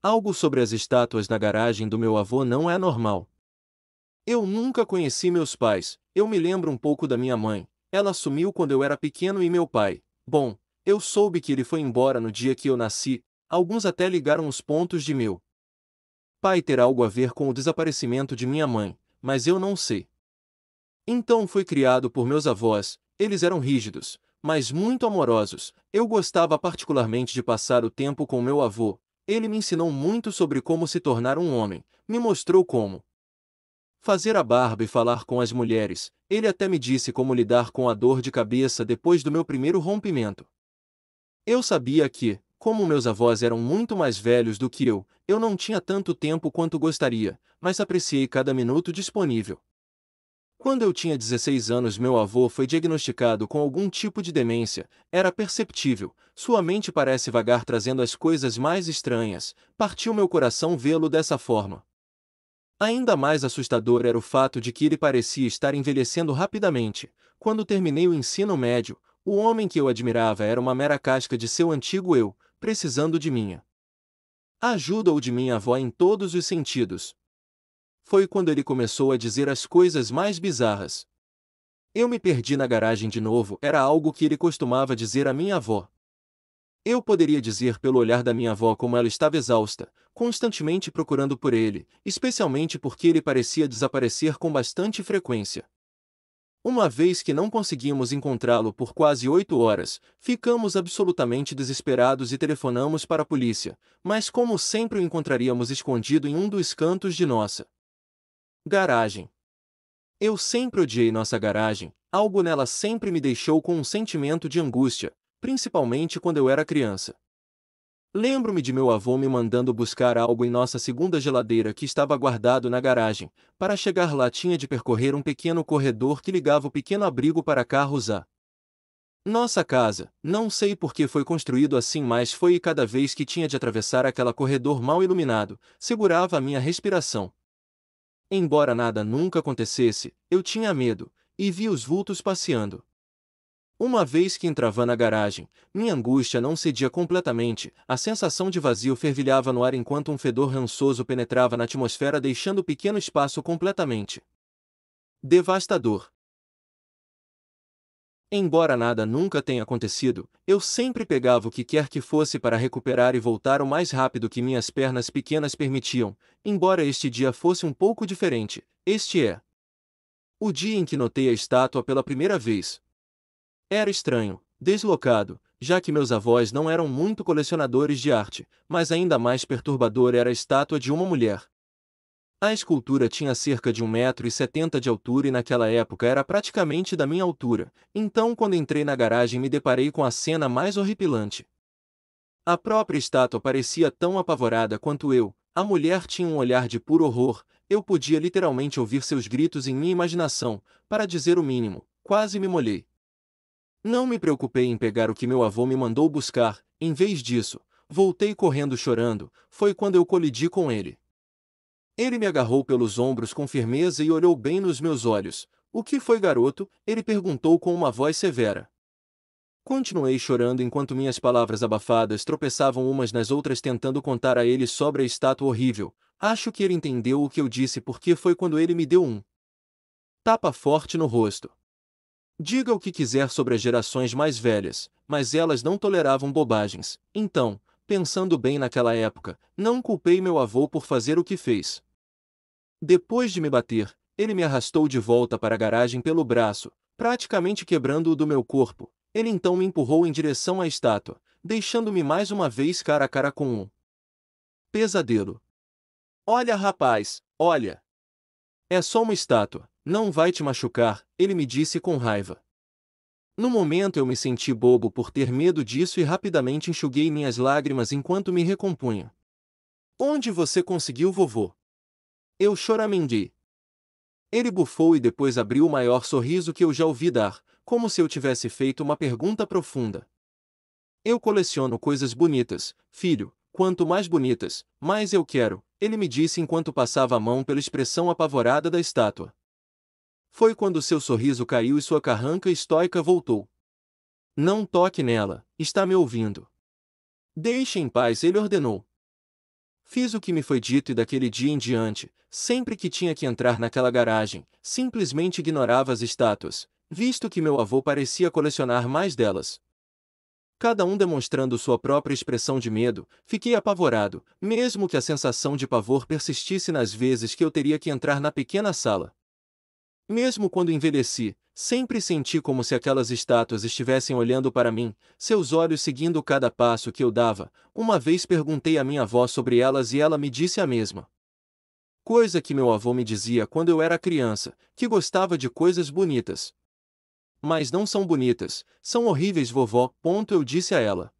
Algo sobre as estátuas na garagem do meu avô não é normal. Eu nunca conheci meus pais, eu me lembro um pouco da minha mãe. Ela sumiu quando eu era pequeno e meu pai. Bom, eu soube que ele foi embora no dia que eu nasci, alguns até ligaram os pontos de meu pai ter algo a ver com o desaparecimento de minha mãe, mas eu não sei. Então fui criado por meus avós, eles eram rígidos, mas muito amorosos. Eu gostava particularmente de passar o tempo com meu avô. Ele me ensinou muito sobre como se tornar um homem, me mostrou como fazer a barba e falar com as mulheres. Ele até me disse como lidar com a dor de cabeça depois do meu primeiro rompimento. Eu sabia que, como meus avós eram muito mais velhos do que eu não tinha tanto tempo quanto gostaria, mas apreciei cada minuto disponível. Quando eu tinha 16 anos, meu avô foi diagnosticado com algum tipo de demência. Era perceptível, sua mente parece vagar trazendo as coisas mais estranhas. Partiu meu coração vê-lo dessa forma. Ainda mais assustador era o fato de que ele parecia estar envelhecendo rapidamente. Quando terminei o ensino médio, o homem que eu admirava era uma mera casca de seu antigo eu, precisando de minha ajuda ou de minha avó em todos os sentidos. Foi quando ele começou a dizer as coisas mais bizarras. Eu me perdi na garagem de novo, era algo que ele costumava dizer à minha avó. Eu poderia dizer pelo olhar da minha avó como ela estava exausta, constantemente procurando por ele, especialmente porque ele parecia desaparecer com bastante frequência. Uma vez que não conseguimos encontrá-lo por quase 8 horas, ficamos absolutamente desesperados e telefonamos para a polícia, mas como sempre o encontraríamos escondido em um dos cantos de nossa garagem. Eu sempre odiei nossa garagem, algo nela sempre me deixou com um sentimento de angústia, principalmente quando eu era criança. Lembro-me de meu avô me mandando buscar algo em nossa segunda geladeira que estava guardado na garagem. Para chegar lá tinha de percorrer um pequeno corredor que ligava o pequeno abrigo para carros a nossa casa. Não sei por que foi construído assim, mas foi, e cada vez que tinha de atravessar aquele corredor mal iluminado, segurava a minha respiração. Embora nada nunca acontecesse, eu tinha medo, e via os vultos passeando. Uma vez que entrava na garagem, minha angústia não cedia completamente, a sensação de vazio fervilhava no ar enquanto um fedor rançoso penetrava na atmosfera, deixando o pequeno espaço completamente devastador. Embora nada nunca tenha acontecido, eu sempre pegava o que quer que fosse para recuperar e voltar o mais rápido que minhas pernas pequenas permitiam, embora este dia fosse um pouco diferente. Este é o dia em que notei a estátua pela primeira vez. Era estranho, deslocado, já que meus avós não eram muito colecionadores de arte, mas ainda mais perturbador era a estátua de uma mulher. A escultura tinha cerca de 1,70 m de altura e naquela época era praticamente da minha altura, então quando entrei na garagem me deparei com a cena mais horripilante. A própria estátua parecia tão apavorada quanto eu, a mulher tinha um olhar de puro horror, eu podia literalmente ouvir seus gritos em minha imaginação, para dizer o mínimo, quase me molhei. Não me preocupei em pegar o que meu avô me mandou buscar, em vez disso, voltei correndo chorando. Foi quando eu colidi com ele. Ele me agarrou pelos ombros com firmeza e olhou bem nos meus olhos. "O que foi, garoto?" ele perguntou com uma voz severa. Continuei chorando enquanto minhas palavras abafadas tropeçavam umas nas outras tentando contar a ele sobre a estátua horrível. Acho que ele entendeu o que eu disse porque foi quando ele me deu um tapa forte no rosto. Diga o que quiser sobre as gerações mais velhas, mas elas não toleravam bobagens. Então, pensando bem naquela época, não culpei meu avô por fazer o que fez. Depois de me bater, ele me arrastou de volta para a garagem pelo braço, praticamente quebrando-o do meu corpo. Ele então me empurrou em direção à estátua, deixando-me mais uma vez cara a cara com um pesadelo. "Olha, rapaz, olha! É só uma estátua, não vai te machucar", ele me disse com raiva. No momento eu me senti bobo por ter medo disso e rapidamente enxuguei minhas lágrimas enquanto me recompunha. "Onde você conseguiu, vovô?" Eu choramingui. Ele bufou e depois abriu o maior sorriso que eu já ouvi dar, como se eu tivesse feito uma pergunta profunda. "Eu coleciono coisas bonitas, filho. Quanto mais bonitas, mais eu quero", ele me disse enquanto passava a mão pela expressão apavorada da estátua. Foi quando seu sorriso caiu e sua carranca estoica voltou. "Não toque nela, está me ouvindo?" "Deixe em paz", ele ordenou. Fiz o que me foi dito e daquele dia em diante, sempre que tinha que entrar naquela garagem, simplesmente ignorava as estátuas, visto que meu avô parecia colecionar mais delas. Cada um demonstrando sua própria expressão de medo, fiquei apavorado, mesmo que a sensação de pavor persistisse nas vezes que eu teria que entrar na pequena sala. Mesmo quando envelheci, sempre senti como se aquelas estátuas estivessem olhando para mim, seus olhos seguindo cada passo que eu dava. Uma vez perguntei à minha avó sobre elas e ela me disse a mesma coisa que meu avô me dizia quando eu era criança, que gostava de coisas bonitas. Mas não são bonitas, são horríveis, vovó. Eu disse a ela.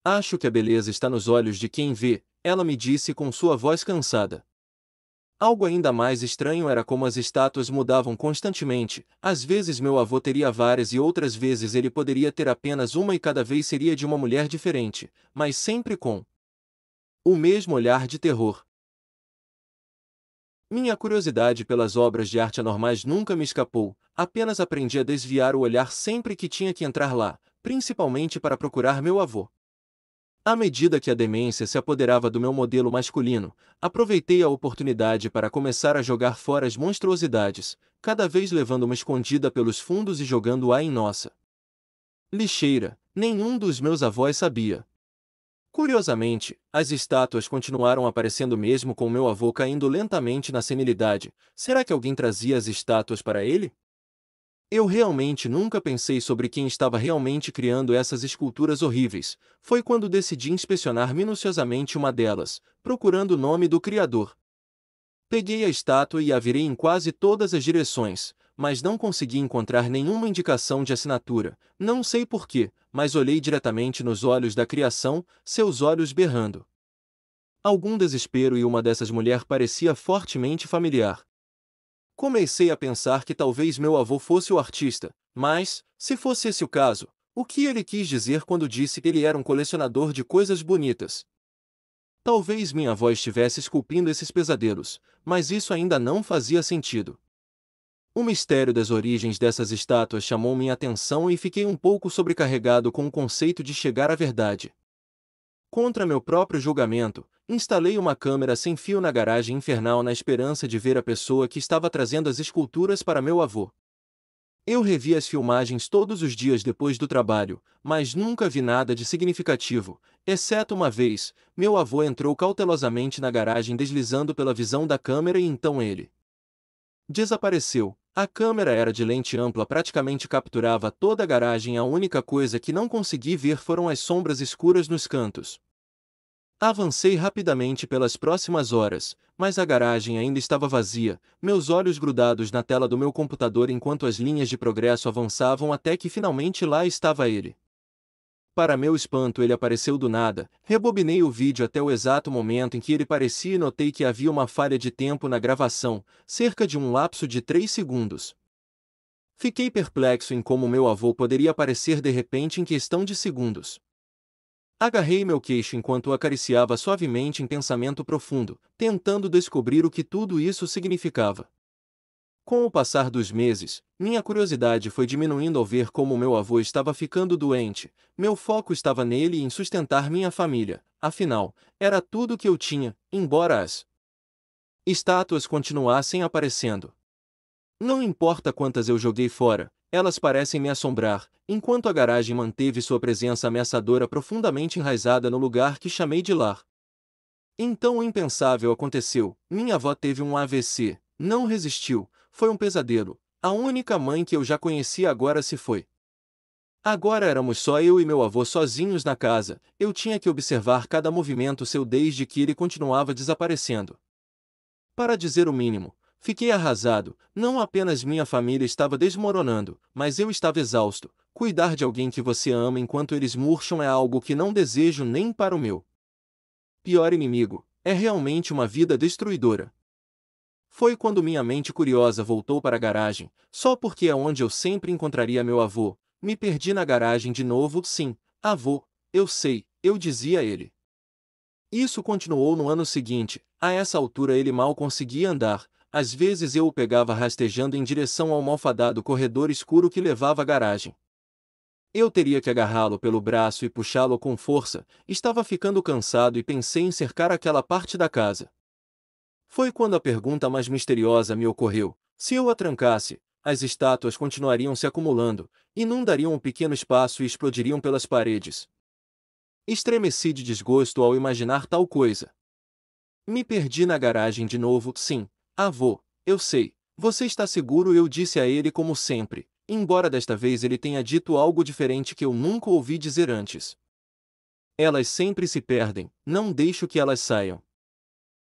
Acho que a beleza está nos olhos de quem vê, ela me disse com sua voz cansada. Algo ainda mais estranho era como as estátuas mudavam constantemente, às vezes meu avô teria várias e outras vezes ele poderia ter apenas uma e cada vez seria de uma mulher diferente, mas sempre com o mesmo olhar de terror. Minha curiosidade pelas obras de arte anormais nunca me escapou, apenas aprendi a desviar o olhar sempre que tinha que entrar lá, principalmente para procurar meu avô. À medida que a demência se apoderava do meu modelo masculino, aproveitei a oportunidade para começar a jogar fora as monstruosidades, cada vez levando uma escondida pelos fundos e jogando-a em nossa lixeira. Nenhum dos meus avós sabia. Curiosamente, as estátuas continuaram aparecendo mesmo com meu avô caindo lentamente na senilidade. Será que alguém trazia as estátuas para ele? Eu realmente nunca pensei sobre quem estava realmente criando essas esculturas horríveis. Foi quando decidi inspecionar minuciosamente uma delas, procurando o nome do criador. Peguei a estátua e a virei em quase todas as direções, mas não consegui encontrar nenhuma indicação de assinatura. Não sei porquê, mas olhei diretamente nos olhos da criação, seus olhos berrando. Algum desespero, e uma dessas mulheres parecia fortemente familiar. Comecei a pensar que talvez meu avô fosse o artista, mas, se fosse esse o caso, o que ele quis dizer quando disse que ele era um colecionador de coisas bonitas? Talvez minha avó estivesse esculpindo esses pesadelos, mas isso ainda não fazia sentido. O mistério das origens dessas estátuas chamou minha atenção e fiquei um pouco sobrecarregado com o conceito de chegar à verdade. Contra meu próprio julgamento, instalei uma câmera sem fio na garagem infernal na esperança de ver a pessoa que estava trazendo as esculturas para meu avô. Eu revi as filmagens todos os dias depois do trabalho, mas nunca vi nada de significativo, exceto uma vez, meu avô entrou cautelosamente na garagem deslizando pela visão da câmera e então ele desapareceu. A câmera era de lente ampla, praticamente capturava toda a garagem. A única coisa que não consegui ver foram as sombras escuras nos cantos. Avancei rapidamente pelas próximas horas, mas a garagem ainda estava vazia, meus olhos grudados na tela do meu computador enquanto as linhas de progresso avançavam até que finalmente lá estava ele. Para meu espanto, ele apareceu do nada. Rebobinei o vídeo até o exato momento em que ele parecia e notei que havia uma falha de tempo na gravação, cerca de um lapso de 3 segundos. Fiquei perplexo em como meu avô poderia aparecer de repente em questão de segundos. Agarrei meu queixo enquanto o acariciava suavemente em pensamento profundo, tentando descobrir o que tudo isso significava. Com o passar dos meses, minha curiosidade foi diminuindo ao ver como meu avô estava ficando doente. Meu foco estava nele e em sustentar minha família. Afinal, era tudo o que eu tinha, embora as estátuas continuassem aparecendo. Não importa quantas eu joguei fora, elas parecem me assombrar, enquanto a garagem manteve sua presença ameaçadora profundamente enraizada no lugar que chamei de lar. Então o impensável aconteceu. Minha avó teve um AVC, não resistiu, foi um pesadelo. A única mãe que eu já conhecia agora se foi. Agora éramos só eu e meu avô sozinhos na casa. Eu tinha que observar cada movimento seu desde que ele continuava desaparecendo. Para dizer o mínimo, fiquei arrasado. Não apenas minha família estava desmoronando, mas eu estava exausto. Cuidar de alguém que você ama enquanto eles murcham é algo que não desejo nem para o meu pior inimigo. É realmente uma vida destruidora. Foi quando minha mente curiosa voltou para a garagem, só porque é onde eu sempre encontraria meu avô. Me perdi na garagem de novo. Sim, avô, eu sei, eu dizia a ele. Isso continuou no ano seguinte. A essa altura ele mal conseguia andar. Às vezes eu o pegava rastejando em direção ao malfadado corredor escuro que levava à garagem. Eu teria que agarrá-lo pelo braço e puxá-lo com força. Estava ficando cansado e pensei em cercar aquela parte da casa. Foi quando a pergunta mais misteriosa me ocorreu: se eu a trancasse, as estátuas continuariam se acumulando, inundariam um pequeno espaço e explodiriam pelas paredes. Estremeci de desgosto ao imaginar tal coisa. Me perdi na garagem de novo. Sim, avô, eu sei. Você está seguro? Eu disse a ele como sempre, embora desta vez ele tenha dito algo diferente que eu nunca ouvi dizer antes. Elas sempre se perdem, não deixo que elas saiam.